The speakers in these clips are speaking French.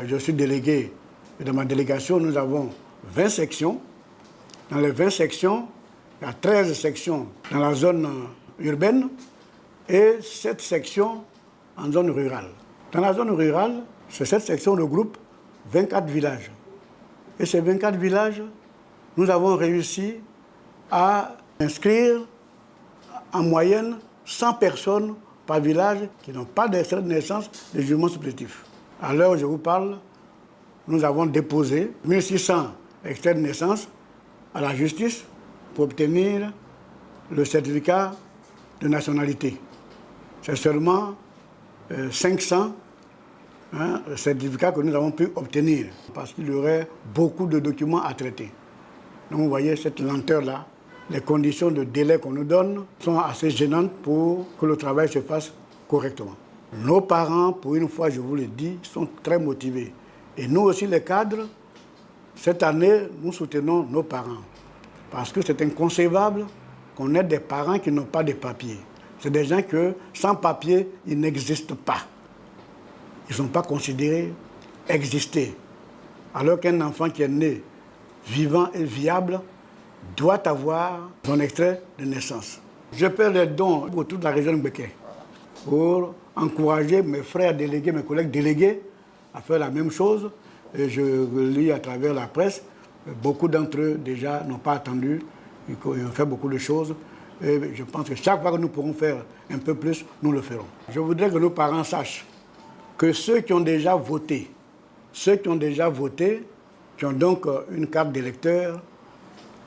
je suis délégué. Et dans ma délégation, nous avons 20 sections. Dans les 20 sections, il y a 13 sections dans la zone urbaine et 7 sections en zone rurale. Dans la zone rurale, ces 7 sections regroupent 24 villages. Et ces 24 villages, nous avons réussi à inscrire en moyenne 100 personnes par village qui n'ont pas d'extrait de naissance de jugement supplétif. À l'heure où je vous parle, nous avons déposé 1600 extraits de naissance à la justice pour obtenir le certificat de nationalité. C'est seulement 500 certificats que nous avons pu obtenir parce qu'il y aurait beaucoup de documents à traiter. Donc vous voyez cette lenteur-là. Les conditions de délai qu'on nous donne sont assez gênantes pour que le travail se fasse correctement. Nos parents, pour une fois, je vous le dis, sont très motivés. Et nous aussi, les cadres, cette année, nous soutenons nos parents. Parce que c'est inconcevable qu'on ait des parents qui n'ont pas de papiers. C'est des gens que, sans papier, ils n'existent pas. Ils ne sont pas considérés exister. Alors qu'un enfant qui est né vivant et viable doit avoir son extrait de naissance. Je fais les dons pour toute la région de Békay pour encourager mes frères délégués, mes collègues délégués à faire la même chose. Et je lis à travers la presse, beaucoup d'entre eux déjà n'ont pas attendu, ils ont fait beaucoup de choses. Et je pense que chaque fois que nous pourrons faire un peu plus, nous le ferons. Je voudrais que nos parents sachent que ceux qui ont déjà voté, qui ont donc une carte d'électeur,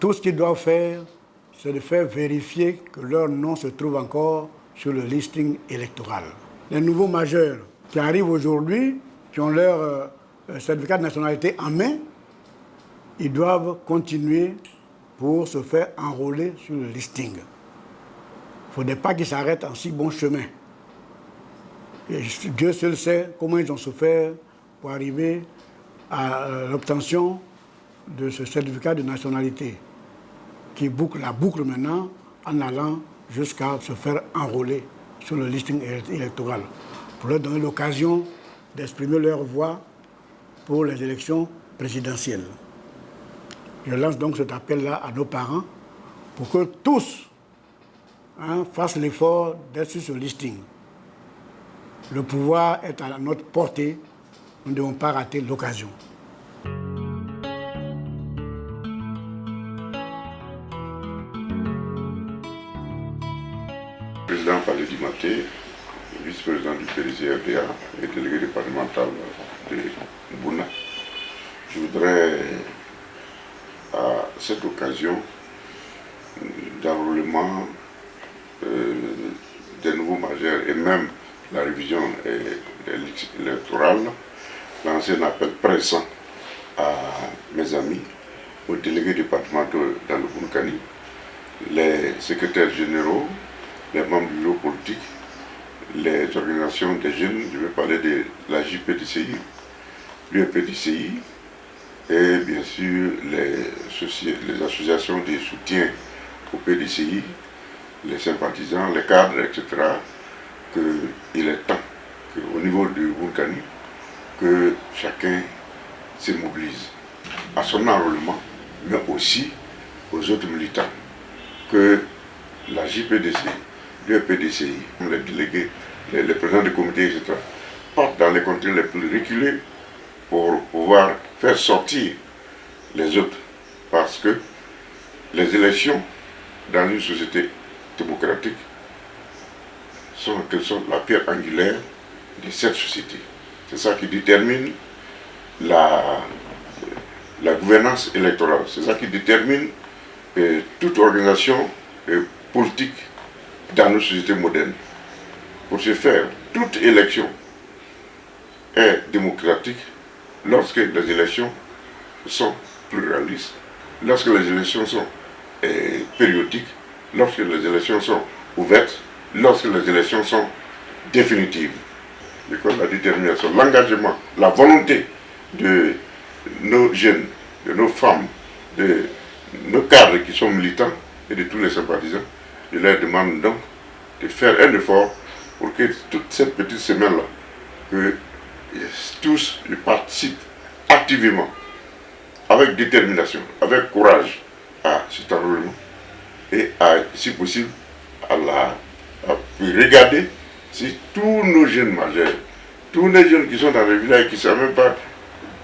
tout ce qu'ils doivent faire, c'est de faire vérifier que leur nom se trouve encore sur le listing électoral. Les nouveaux majeurs qui arrivent aujourd'hui, qui ont leur certificat de nationalité en main, ils doivent continuer pour se faire enrôler sur le listing. Il ne faudrait pas qu'ils s'arrêtent en si bon chemin. Et Dieu seul sait comment ils ont souffert pour arriver à l'obtention de ce certificat de nationalité qui boucle la boucle maintenant en allant jusqu'à se faire enrôler sur le listing électoral pour leur donner l'occasion d'exprimer leur voix pour les élections présidentielles. Je lance donc cet appel-là à nos parents pour que tous fassent l'effort d'être sur ce listing. Le pouvoir est à notre portée, nous ne devons pas rater l'occasion. Président Palais Dimaté, vice-président du PDC-RDA et délégué départemental de Bouna. Je voudrais, à cette occasion d'enrôlement des nouveaux majeurs et même la révision électorale, lancer un appel pressant à mes amis, aux délégués départementaux dans le Bounakani, les secrétaires généraux, les membres du bureau politique, les organisations des jeunes, je vais parler de la JPDCI, l'UEPDCI et bien sûr les associations de soutien au PDCI, les sympathisants, les cadres, etc., qu'il est temps qu'au niveau du Bounakani, que chacun se mobilise à son enrôlement, mais aussi aux autres militants, que la JPDC, l'UEPDCI, les délégués, les présidents du comité, etc., partent dans les contrées les plus reculés pour pouvoir faire sortir les autres. Parce que les élections dans une société démocratique sont la pierre angulaire de cette société. C'est ça qui détermine la gouvernance électorale. C'est ça qui détermine toute organisation politique dans nos sociétés modernes. Pour ce faire, toute élection est démocratique lorsque les élections sont pluralistes, lorsque les élections sont périodiques, lorsque les élections sont ouvertes, lorsque les élections sont définitives. La détermination, l'engagement, la volonté de nos jeunes, de nos femmes, de nos cadres qui sont militants et de tous les sympathisants, je leur demande donc de faire un effort pour que toute cette petite semaine-là, que tous ils participent activement, avec détermination, avec courage à cet enrôlement et si possible, à regarder si tous nos jeunes majeurs, tous les jeunes qui sont dans les villages qui ne savent même pas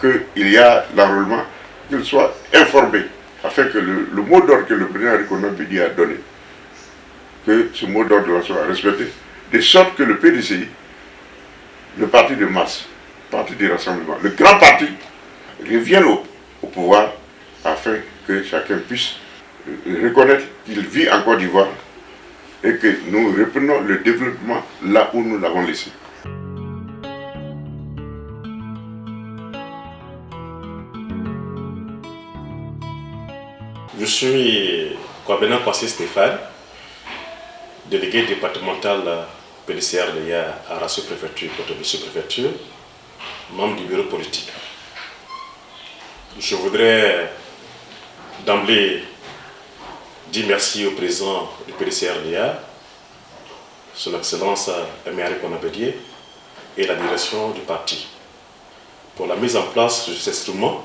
qu'il y a l'enrôlement, qu'ils soient informés, afin que le mot d'ordre que le président Rikonan Bédié a donné, que ce mot d'ordre soit respecté, de sorte que le PDCI, le parti de masse, le parti du rassemblement, le grand parti, revienne au pouvoir, afin que chacun puisse reconnaître qu'il vit en Côte d'Ivoire et que nous reprenons le développement là où nous l'avons laissé. Je suis Kwabena Kwasi Stéphane, délégué départemental PDCR-LEA à Rassou Préfecture, Cotonou Préfecture, membre du bureau politique. Je voudrais d'emblée dire merci au président du PDCR-LEA, son Excellence Aimé Rikonan Bédié, et la direction du parti pour la mise en place de cet instrument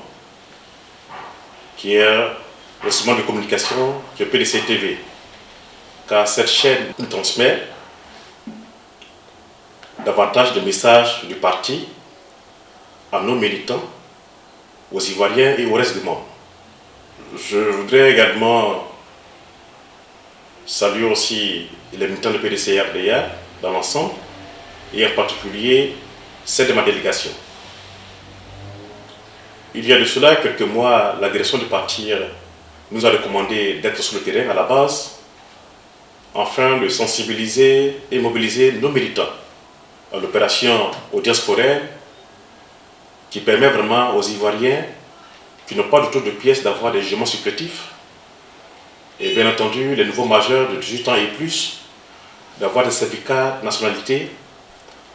qui est l'instrument de communication qui est PDC TV, car cette chaîne nous transmet davantage de messages du parti à nos militants, aux Ivoiriens et au reste du monde. Je voudrais également saluer aussi les militants de PDCR-LEA dans l'ensemble, et en particulier celle de ma délégation. Il y a de cela quelques mois, la direction du parti nous a recommandé d'être sur le terrain à la base, afin de sensibiliser et mobiliser nos militants à l'opération Audience foraine, qui permet vraiment aux Ivoiriens qui n'ont pas de taux de pièces d'avoir des jugements supplétifs, et bien entendu les nouveaux majeurs de 18 ans et plus d'avoir des certificats de nationalité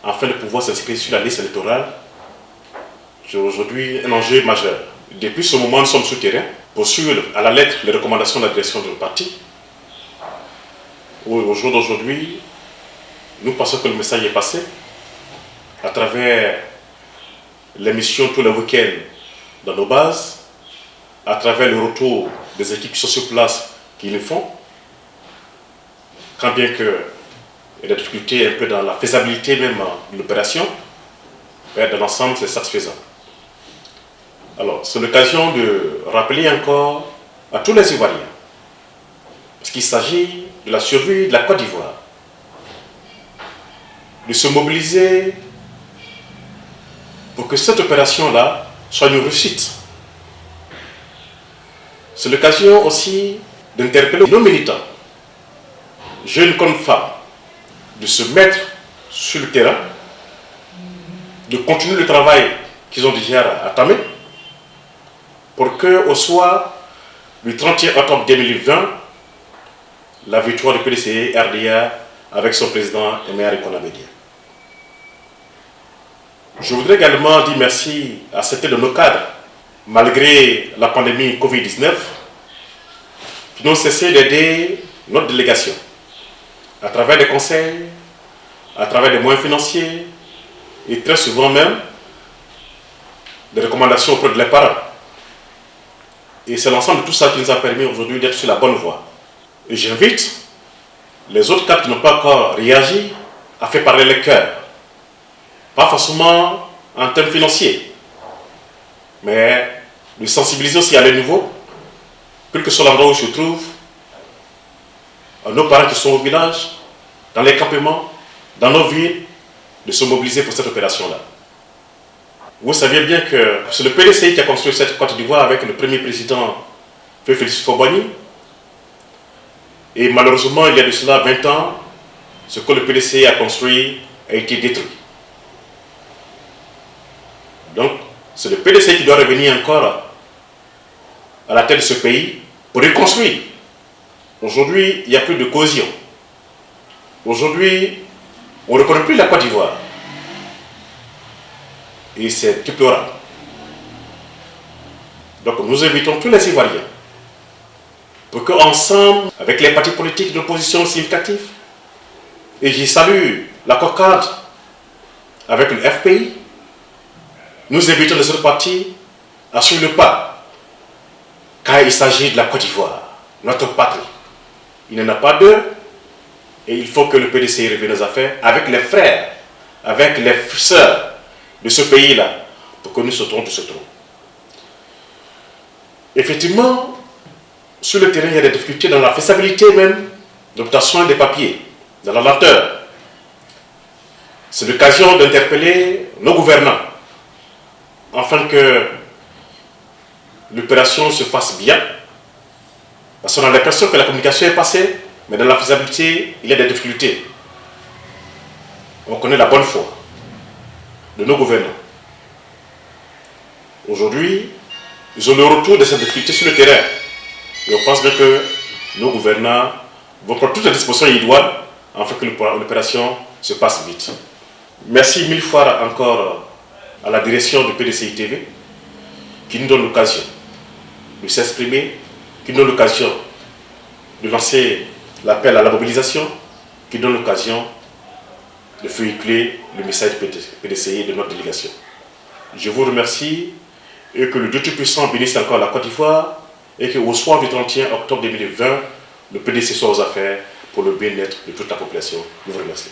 afin de pouvoir s'inscrire sur la liste électorale. C'est aujourd'hui un enjeu majeur. Depuis ce moment, nous sommes sur le terrain pour suivre à la lettre les recommandations de la direction du parti. Au jour d'aujourd'hui, nous pensons que le message est passé à travers l'émission tous les week-ends dans nos bases, à travers le retour des équipes qui sont sur place qui le font, quand bien qu'il y a des difficultés un peu dans la faisabilité même de l'opération, mais dans l'ensemble c'est satisfaisant. Alors, c'est l'occasion de rappeler encore à tous les Ivoiriens, parce qu'il s'agit de la survie de la Côte d'Ivoire, de se mobiliser pour que cette opération-là soit une réussite. C'est l'occasion aussi d'interpeller nos militants, jeunes comme femmes, de se mettre sur le terrain, de continuer le travail qu'ils ont déjà entamé, pour qu'au soir du 31 octobre 2020, la victoire du PDCR-LEA avec son président Aimé Rikonan Bédié. Je voudrais également dire merci à certains de nos cadres, malgré la pandémie Covid-19, qui n'ont cessé d'aider notre délégation, à travers des conseils, à travers des moyens financiers, et très souvent même des recommandations auprès de leurs parents. Et c'est l'ensemble de tout ça qui nous a permis aujourd'hui d'être sur la bonne voie. Et j'invite les autres cadres qui n'ont pas encore réagi à faire parler les cœurs. Pas forcément en termes financiers, mais de sensibiliser aussi à leur niveau, quel que soit l'endroit où ils se trouvent, à nos parents qui sont au village, dans les campements, dans nos villes, de se mobiliser pour cette opération-là. Vous savez bien que c'est le PDCI qui a construit cette Côte d'Ivoire avec le premier président Félix Houphouët-Boigny. Et malheureusement, il y a de cela 20 ans, ce que le PDCI a construit a été détruit. Donc, c'est le PDCI qui doit revenir encore à la tête de ce pays pour reconstruire. Aujourd'hui, il n'y a plus de cohésion. Aujourd'hui, on ne reconnaît plus la Côte d'Ivoire. Et c'est déplorable. Donc nous invitons tous les Ivoiriens pour qu'ensemble, avec les partis politiques d'opposition significatifs, et j'y salue l'accord cadre avec le FPI, nous invitons les autres partis à suivre le pas, car il s'agit de la Côte d'Ivoire, notre patrie. Il n'y en a pas deux, et il faut que le PDCI revienne aux affaires avec les frères, avec les sœurs de ce pays-là, pour que nous sautons de ce trou. Effectivement, sur le terrain, il y a des difficultés dans la faisabilité même d'obtention des papiers, dans la lenteur. C'est l'occasion d'interpeller nos gouvernants, afin que l'opération se fasse bien, parce qu'on a l'impression que la communication est passée, mais dans la faisabilité, il y a des difficultés. On connaît la bonne foi de nos gouvernants. Aujourd'hui, ils ont le retour de cette difficulté sur le terrain. Et on pense bien que nos gouvernants vont prendre toutes les dispositions idoines afin que l'opération se passe vite. Merci mille fois encore à la direction du PDCI TV qui nous donne l'occasion de s'exprimer, qui nous donne l'occasion de lancer l'appel à la mobilisation, qui donne l'occasion de véhiculer le message du PDCI de notre délégation. Je vous remercie et que le Dieu Tout-Puissant bénisse encore la Côte d'Ivoire et qu'au soir du 31 octobre 2020, le PDC soit aux affaires pour le bien-être de toute la population. Je vous remercie.